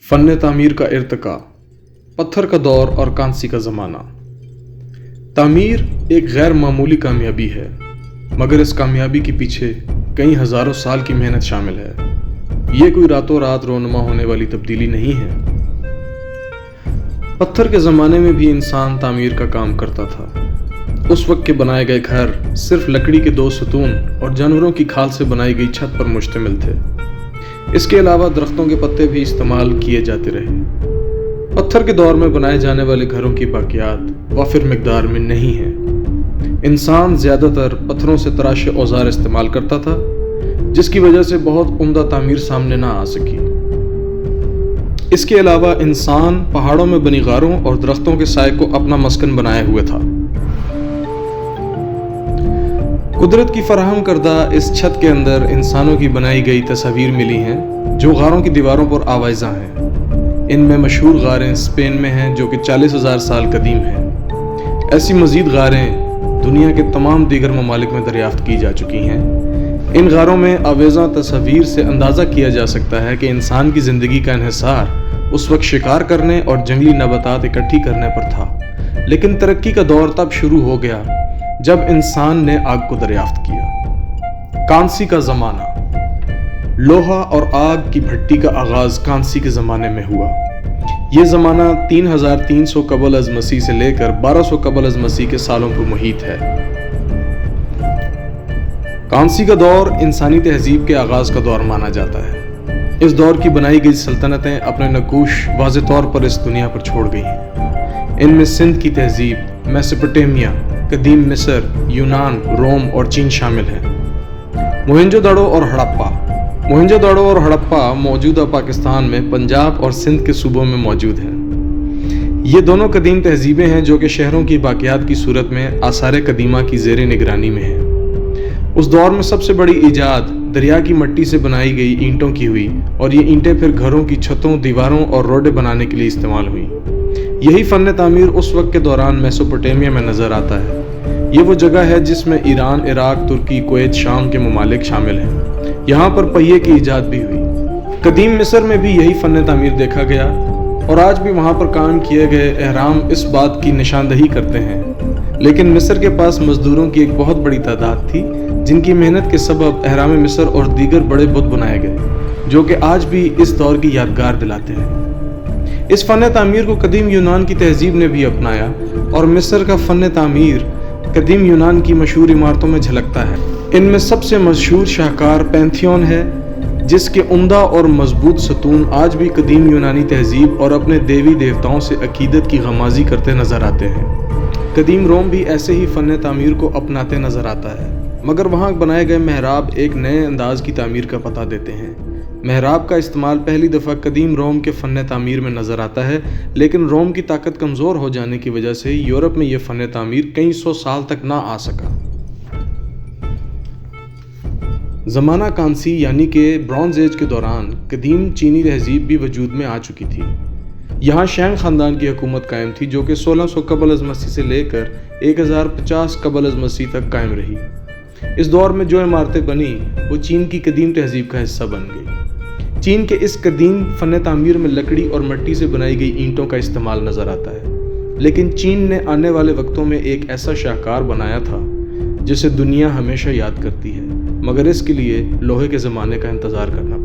فن تعمیر کا ارتقاء، پتھر کا دور اور کانسی کا زمانہ۔ تعمیر ایک غیر معمولی کامیابی ہے، مگر اس کامیابی کے پیچھے کئی ہزاروں سال کی محنت شامل ہے۔ یہ کوئی راتوں رات رونما ہونے والی تبدیلی نہیں ہے۔ پتھر کے زمانے میں بھی انسان تعمیر کا کام کرتا تھا۔ اس وقت کے بنائے گئے گھر صرف لکڑی کے 2 ستون اور جانوروں کی کھال سے بنائی گئی چھت پر مشتمل تھے۔ اس کے علاوہ درختوں کے پتے بھی استعمال کیے جاتے رہے۔ پتھر کے دور میں بنائے جانے والے گھروں کی باقیات وافر مقدار میں نہیں ہیں۔ انسان زیادہ تر پتھروں سے تراشے اوزار استعمال کرتا تھا، جس کی وجہ سے بہت عمدہ تعمیر سامنے نہ آ سکی۔ اس کے علاوہ انسان پہاڑوں میں بنی غاروں اور درختوں کے سائے کو اپنا مسکن بنائے ہوئے تھا۔ قدرت کی فراہم کردہ اس چھت کے اندر انسانوں کی بنائی گئی تصاویر ملی ہیں جو غاروں کی دیواروں پر آویزاں ہیں۔ ان میں مشہور غاریں اسپین میں ہیں جو کہ 40,000 سال قدیم ہیں۔ ایسی مزید غاریں دنیا کے تمام دیگر ممالک میں دریافت کی جا چکی ہیں۔ ان غاروں میں آویزاں تصاویر سے اندازہ کیا جا سکتا ہے کہ انسان کی زندگی کا انحصار اس وقت شکار کرنے اور جنگلی نباتات اکٹھی کرنے پر تھا، لیکن ترقی کا دور تب شروع ہو گیا جب انسان نے آگ کو دریافت کیا۔ کانسی کا زمانہ۔ لوہا اور آگ کی بھٹی کا آغاز کانسی کے زمانے میں ہوا۔ یہ زمانہ 3300 قبل از مسیح سے لے کر 1200 قبل از مسیح کے سالوں پر محیط ہے۔ کانسی کا دور انسانی تہذیب کے آغاز کا دور مانا جاتا ہے۔ اس دور کی بنائی گئی سلطنتیں اپنے نقوش واضح طور پر اس دنیا پر چھوڑ گئی ہیں۔ ان میں سندھ کی تہذیب، میسوپوٹیمیا، قدیم مصر، یونان، روم اور چین شامل ہیں۔ موہنجو دڑو اور ہڑپا۔ موہنجو دڑو اور ہڑپا موجودہ پاکستان میں پنجاب اور سندھ کے صوبوں میں موجود ہیں۔ یہ دونوں قدیم تہذیبیں ہیں جو کہ شہروں کی باقیات کی صورت میں آثار قدیمہ کی زیر نگرانی میں ہیں۔ اس دور میں سب سے بڑی ایجاد دریا کی مٹی سے بنائی گئی اینٹوں کی ہوئی، اور یہ اینٹیں پھر گھروں کی چھتوں، دیواروں اور روڈے بنانے کے لیے استعمال ہوئی۔ یہی فن تعمیر اس وقت کے دوران میسوپوٹیمیا میں نظر آتا ہے۔ یہ وہ جگہ ہے جس میں ایران، عراق، ترکی، کویت، شام کے ممالک شامل ہیں۔ یہاں پر پہیے کی ایجاد بھی ہوئی۔ قدیم مصر میں بھی یہی فن تعمیر دیکھا گیا، اور آج بھی وہاں پر قائم کیے گئے اہرام اس بات کی نشاندہی کرتے ہیں۔ لیکن مصر کے پاس مزدوروں کی ایک بہت بڑی تعداد تھی جن کی محنت کے سبب اہرام مصر اور دیگر بڑے بت بنائے گئے، جو کہ آج بھی اس دور کی یادگار دلاتے ہیں۔ اس فن تعمیر کو قدیم یونان کی تہذیب نے بھی اپنایا، اور مصر کا فن تعمیر قدیم یونان کی مشہور عمارتوں میں جھلکتا ہے۔ ان میں سب سے مشہور شاہکار پینتھیون ہے، جس کے عمدہ اور مضبوط ستون آج بھی قدیم یونانی تہذیب اور اپنے دیوی دیوتاؤں سے عقیدت کی غمازی کرتے نظر آتے ہیں۔ قدیم روم بھی ایسے ہی فن تعمیر کو اپناتے نظر آتا ہے، مگر وہاں بنائے گئے محراب ایک نئے انداز کی تعمیر کا پتہ دیتے ہیں۔ محراب کا استعمال پہلی دفعہ قدیم روم کے فن تعمیر میں نظر آتا ہے، لیکن روم کی طاقت کمزور ہو جانے کی وجہ سے یورپ میں یہ فن تعمیر کئی 100 سال تک نہ آ سکا۔ زمانہ کانسی یعنی کہ برونز ایج کے دوران قدیم چینی تہذیب بھی وجود میں آ چکی تھی۔ یہاں شینگ خاندان کی حکومت قائم تھی جو کہ 1600 قبل از مسیح سے لے کر 1050 قبل از مسیح تک قائم رہی۔ اس دور میں جو عمارتیں بنی وہ چین کی قدیم تہذیب کا حصہ بن گئی۔ چین کے اس قدیم فن تعمیر میں لکڑی اور مٹی سے بنائی گئی اینٹوں کا استعمال نظر آتا ہے، لیکن چین نے آنے والے وقتوں میں ایک ایسا شاہکار بنایا تھا جسے دنیا ہمیشہ یاد کرتی ہے، مگر اس کے لیے لوہے کے زمانے کا انتظار کرنا